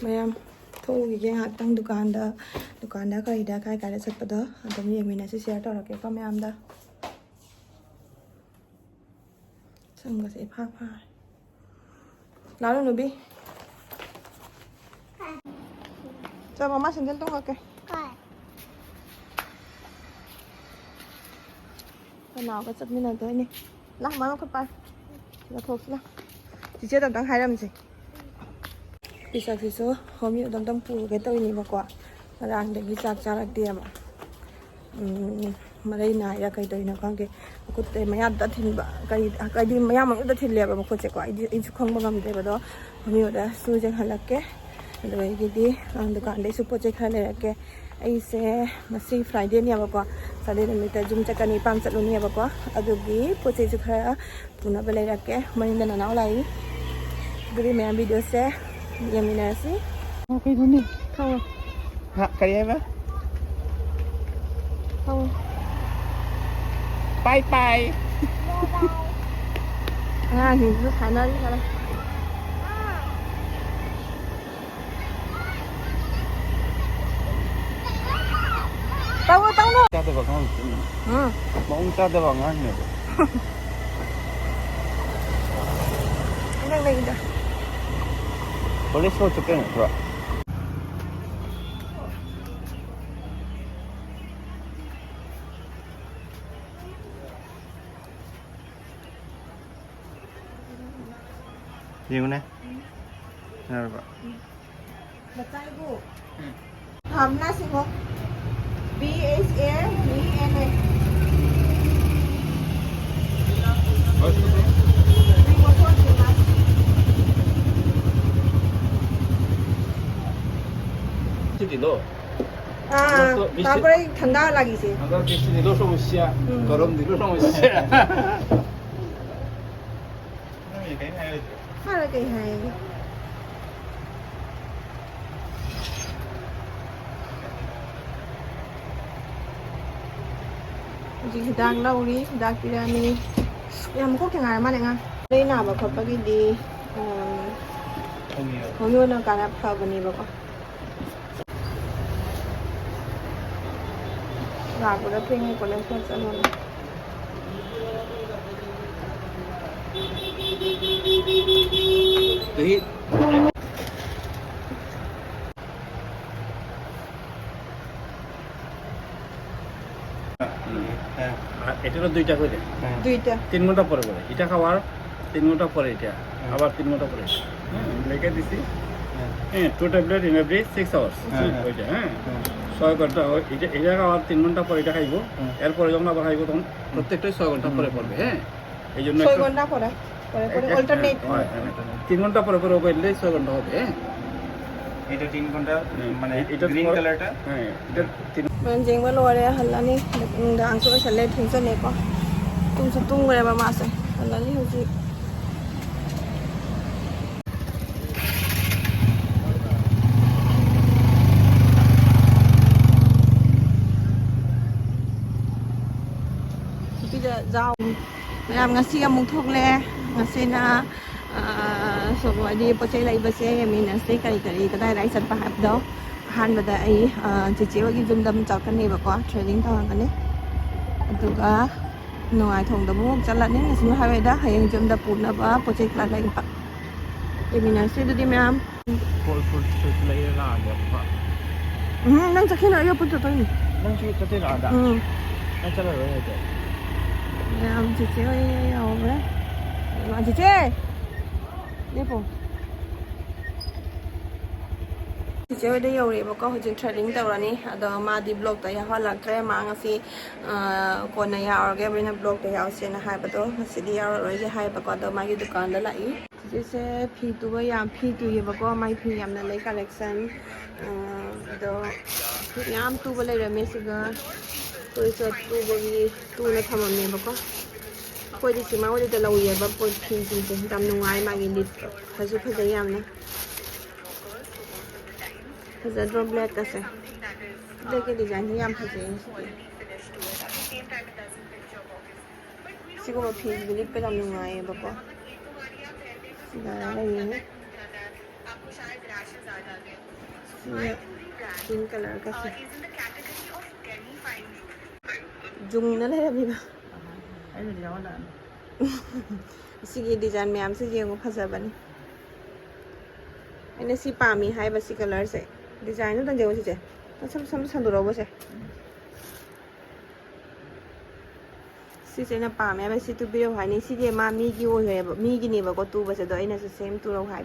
mayam thougi ngakhtang dukanda kaida kai kai chatpado adum yengmina si share torake ko mayam da sanga se pha lalu nubi cho mama sandal tung okay nào có chặt như này tới nè lắc má nó khớp bay là thuộc lắc chỉ chưa tầm tăng 2 năm gì đi sạc thì số hôm nay tầm tăng phụ cái tôi này mà quả mà đang để đi sạc ra là tiền mà đây này là cái tôi nó con cái cút để mấy ăn đã thìn cái đi mấy ăn mà đã thìn lẹp mà cút sẽ quả đi chụp không bao gồm thế đó hôm nay đã xui chẳng hạn là cái rồi cái đi dukaan đấy super check hay là cái ai sẽ mà si Friday này bao Friday này mình ta dùng chắc cái Epam chatle này bao adugi poche check hay tuna beli ra cái mình đang nào lại jadi main video sẽ yang mina sih okay dulu nih không kayak apa không bye bye thì cứ thả nó đi ra đây tao đâu cha tôi vào ngon mong cha tôi vào ngon nữa đang đây rồi boleh so chụp cái rồi nhiều nè nào rồi Betul ibu. Hamna sih kok. BSA. Dilo. Tapi ठंडा lagi sih. Agar kisi dilo समस्या, गरम dilo समस्या. Ada cái hay. Chị đang đâu đi, đang kia đi. Em có cái ngày mà này ngang. Đây nào bảo khóc cái đi. Hôm nay nó cả là phở bánh mì bảo. Gà của nó pin của nó không sợ luôn. Đấy. এটা তো দুইটা করে দুইটা 3 ঘন্টা পরে করে এটা খাওয়ার 3 ঘন্টা পরে এটা আবার 3 ঘন্টা পরে লেখা দিছি হ্যাঁ 2 ট্যাবলেট ইন এভরি 6 আওয়ার্স ওইটা হ্যাঁ 6 ঘন্টা এটা এটা খাওয়ার 3 ঘন্টা পরে এটা খাইবো এরপরে যখন আবার খাইবো তখন প্রত্যেকটাই 6 ঘন্টা পরে পড়বে হ্যাঁ এই জন্য 6 ঘন্টা পরে অল্টারনেট 3 ঘন্টা পরে পরে করলে 6 ঘন্টা হবে হ্যাঁ এটা 3 ঘন্টা মানে এটা গ্রিন কালারটা হ্যাঁ এটা mình chính với lùa đây hẳn là đi đang chỗ sẽ lên thùng chân này có tung về mà sẽ hẳn là đi gì bây giờ rau làm ngã xiêm muốn thuốc le ngã xiêm là số gọi đi bữa chơi Leiba xe mình là sẽ cái đây lại sẵn phải đó han bada ai chichi wagi zum dam chak kan ni ba ko training ta kan ni aduga noi thong da mu chala ni national highway da hayang zum da puna ba project la lai pa emina se du di mam full leirage pa nang sakhin ayo pu to ni nang chu ta te la da nang chala rồi đây nam chichi ơi yo ba ma chichi đi po chị ơi đây rồi mà có hồi trường training tàu này đó mà đi blog tại họ là cái mà ngay khi còn này ở cái bên blog tại họ sẽ là hai bắt đầu sẽ đi rồi cái hai bắt đầu mà cái dukaan đó lại chị sẽ phi tu với yam phi tu gì có mai phi yam là lấy collection đó yam tu với lấy mấy sự cái tôi sẽ tu với tu nó tham ăn mấy có coi đi xem mà ở đây lâu vậy bà coi phi gì làm nông ai mà cái đi phải giúp phải yam này Hazard draw black kasi. Lagi design niya ang kasi. Siguro pink bilik pa lang yung ba ko. Sigara yun. pink color ก็สิจุงนั่นเลยพี่บ้า Ay, hindi ako na. sige design ma'am sige yung pasaban ini si pami hai basi color se design nó đang điều gì chứ nó sắm đồ đâu vậy si sẽ là pami basi si tu bio hai ni si dia ma mi ki wo hai mi ki ni ba ko tu ba se do ina se same tu lo hai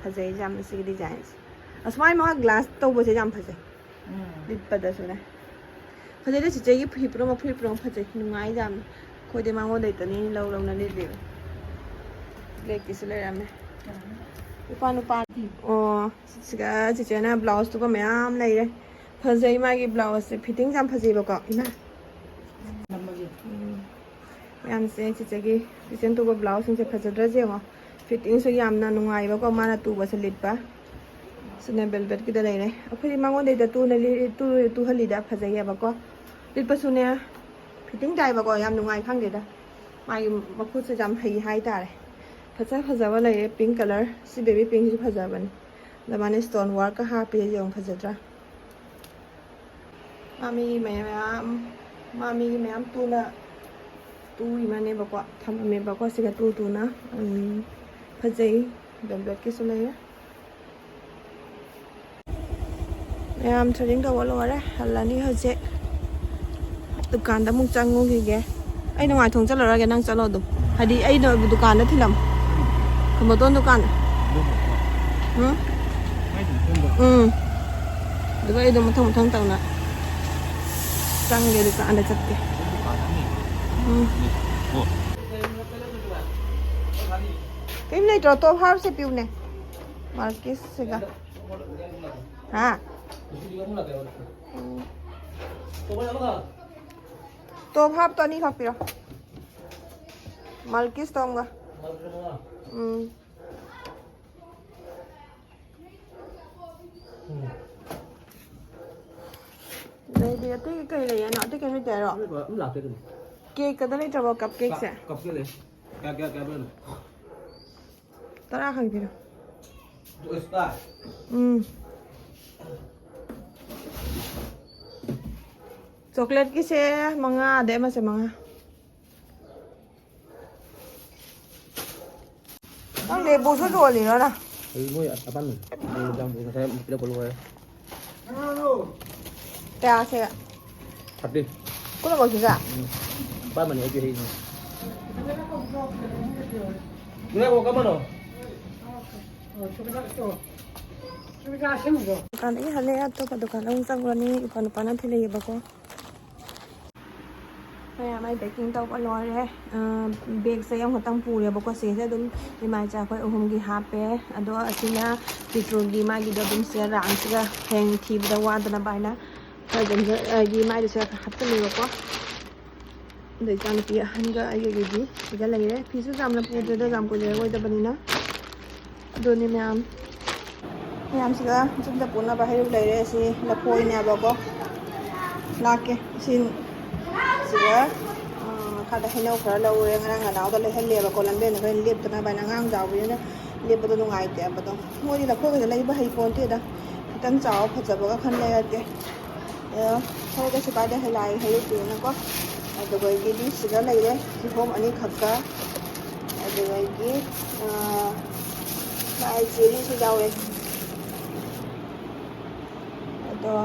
phasai jam si design asmai ma glass to ba se jam phasai dit pa da su na phasai de si je ki phri pro phasai nungai jam khoi de ma ngo dei ta ni lâu lâu na ni de lek ki se le ram ne nupa oh siga chiche na blouse tu ko mayam lai re phasai ma ki blouse se fitting jam phasai ba ko ima mayam se chiche ki chichen tu ko blouse se phasai je ma fitting so yam na nungai ba ko ma na tu ba se lit ba sune velvet ki da lai re akhoi ma ngo dei da tu na li tu hali da phasai ya ba ko lit pa sune fitting dai ba ko yam nungai khang de da ma ki ma khu se jam hai ta re phazaba lai pink color si baby pink ji phazaba ni da mane stone work ka ha pe jong phazadra mami mayam tu la tu I mane ba kwa tham me ba kwa siga tu na phazai velvet ki sulai mayam thading da walo ra halani hoje dukan da mung changu gi ge ai ngai thong chalo ra ge nang chalo du hadi ai no dukan da thilam không có dukan được vậy đừng thông tàu nè sang cái dukan ada chặt cái cái này trò tô hao sẽ piu nè market sẽ cả hả tô hao to ni khóc piu market tông ga đây thì cái cây này nó cái này đẹp rồi cake cái này cho cặp cake sẽ Cặp kia này. Cái bên. tao ra hàng gì đâu Tụi star. chocolate cái sẽ manga để mà sẽ manga ang lebo sa doli na na. Ay mo ya, apan. Ano jam bu saya tidak perlu ya. Kaya siya. Chatle. Ko na magsiga. Ba man ya juhi. Muna ko kamano. Dukan ini hale ato ka dukan ang sangrani ipan thile ba ko. Mai baking tau ko lor re bag se yang hotang pure ba ko se dum ni mai cha ko ohum gi ha pe ado asina petrol gi ma gi dum se ran se heng thi da wa da na bai na ka dum gi mai de se ha ta le ba ko de chan pi han ga ai gi ga lai re phi su jam na pu de jam ko je wai da bani na do ni ma'am se ga jum da puna ba hai lai re si la poi na ba ko la ke sin siga kada hinau khara lo re ngang nganau da le hele ba ko lambe ne ben lep na ba na ngang jaw bi na lep ba do ngai te ba do mo di la ko ga Leiba hai pon te da tang jaw pha ja ba ka khan le te ho ga se ba de hai hai tu na ko da go gi di siga lai re ki hom ani khakka da go gi mai jeri su jaw re do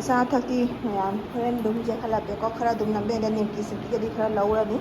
asa thaki mayam friend dum je khala pe ko khara dum nambe da nim ki sipi di khara laura ni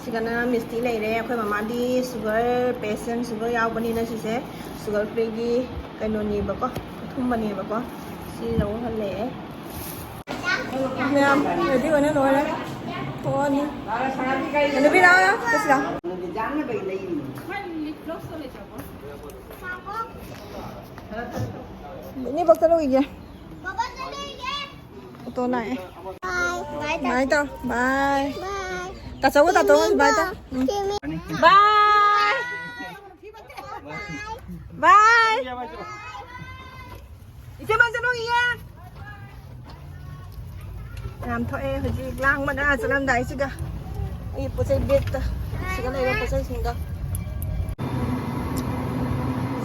sigana misti lai re akhoi mama di sugar patient sugar yaw bani na si se sugar free gi kaino ni ba ko thum bani ba ko si lo hale mayam ready wana lo re to ni ano bi la kasi la ini bakal lo iya to này bye tao bye ta xấu ta tốt bye tao bye bye 이제 먼저 놓이야 làm thôi hồi gì lang mà đã cho làm đại chứ cả ý bữa say biết ta sẽ cái này là bữa say sinh đâu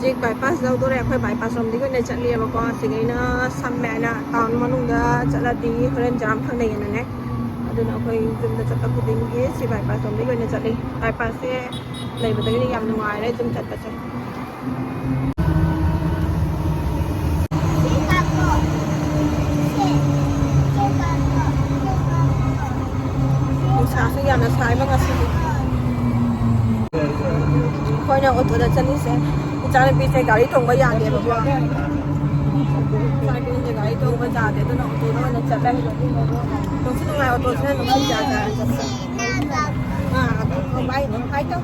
Jig bypass daw to re khoi bypass rom di ko ne chatli ba ko sigai na samme na town manung da chaladi horen jam thang nei na ne aduna khoi zum da chat ku ding ge si bypass rom di ko ne chatli bypass se Leiba da ni yam nuai re zum chat ba chat sa se yam na sai ba nga si khoi na auto da chat ni se Chane pi se gari thong ba ya de ba sai pi se gari thong ba ja de to na auto na na chat le to si ngai auto se no si ja ja không bay no hai to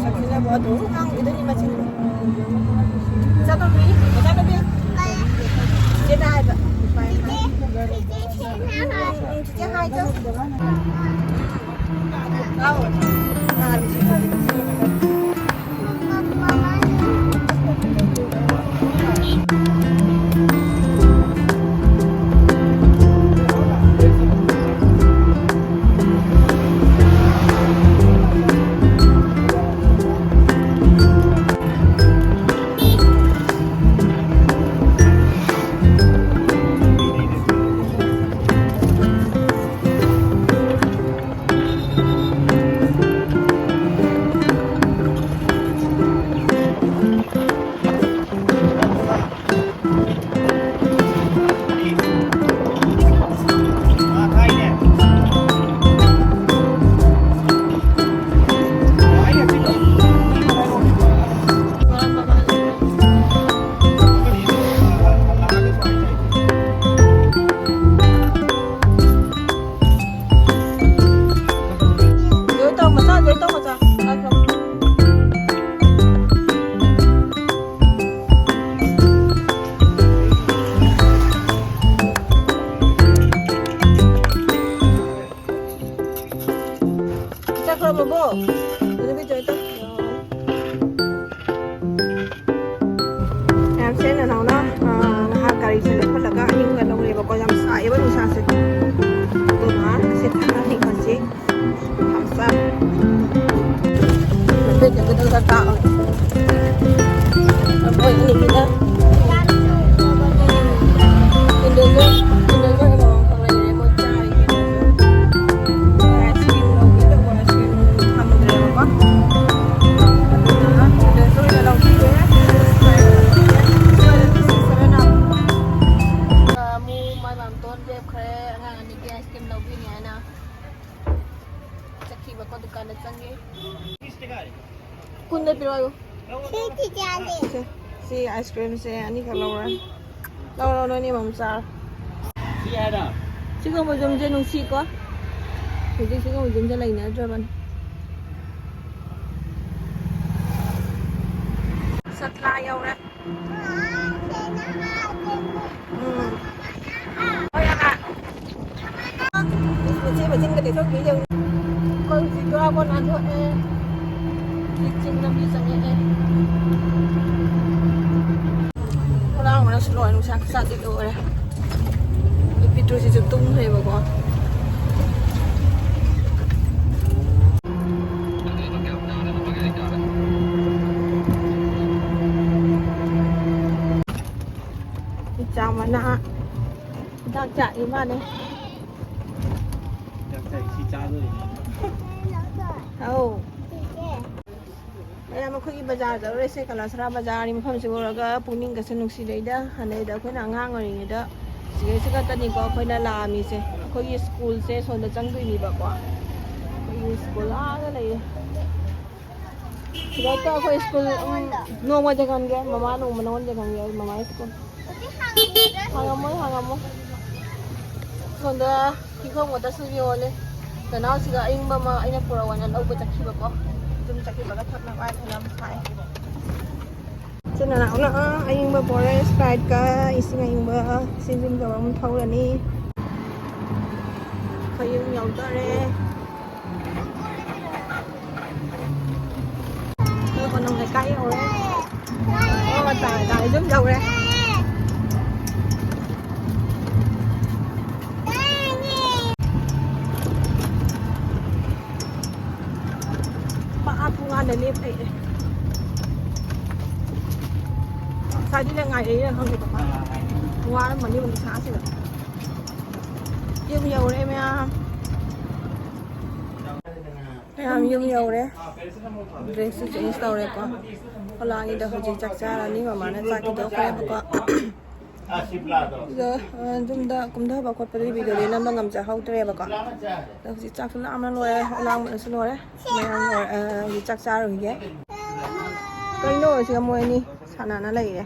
sa ki na ba to ang ida ni ma chin cha to mi cha to bi je na ba je hai to đâu em sẽ là nó hai cari sẽ lấy là cái nhưng mà đồng này có làm sai với sao sẽ từ nó sẽ thằng thì còn gì làm sao mình biết những cái thứ tạo rồi cái này nữa Kun đây rồi. Si ice cream se ani ka laura. Laura no ni mam sa. Si ada. Si ko mo jom je nung si ko. Thì si ko mo jom je lai na jo ban. Sat la yaw ra. Ôi anh ạ. Mình sẽ cái để cho kỹ nhiều. Con chỉ cho con ăn thôi. Kitchen na bisa niya eh. Wala akong nang slow nung sa dito eh. Ipitro si Tung hay ba ko? Chama na. Dag chạy đi mà đây. Dag chạy si cha rồi. Oh. Ayam aku bazaar dah, orang saya kalau serah bazaar ni macam seorang puning kesenung si dah, ane dah kau nak ngang orang ni dah. Sekarang sekarang tadi kau nak lami se, kau ye school se, so dah canggu ni bawa. Kau ye school ada lagi. Sekarang kau school, no macam kan dia, mama no mana macam dia, mama school. Hangamu. So dah kita mau dah sugi oleh. Kenal sekarang ini mama ini purawan yang lau bercakap bawa. Chúng ta khi mà cái thật là ai thì làm phải cho nên nào nữa anh bơ bò đấy sprite cả xin anh bơ xin rồi ông thâu là đi phải dùng nhiều cho đấy tôi còn nồng cái rồi đấy mà tải giúp dầu đấy Aku ada lihat đi là ngày đấy là không được papa qua đó mà đi mình xá rồi nhiều đấy em nhiều đấy dress change tao đấy con còn lại thì đâu chỉ chắc chắn là nếu mà nó chắc thì đâu phải bao giờ chúng ta cũng đã bao quát cái video này nó ngầm trả hậu tre bao đâu chỉ chắc là nó rồi làm mình xin rồi đấy mình rồi chắc chắn rồi nhé cái nồi thì mua đi sản nó lấy đấy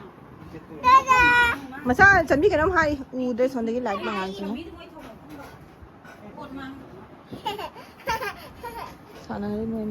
mà sao chuẩn bị cái năm hay đây xong cái lại bằng hàng gì sản nó lấy mua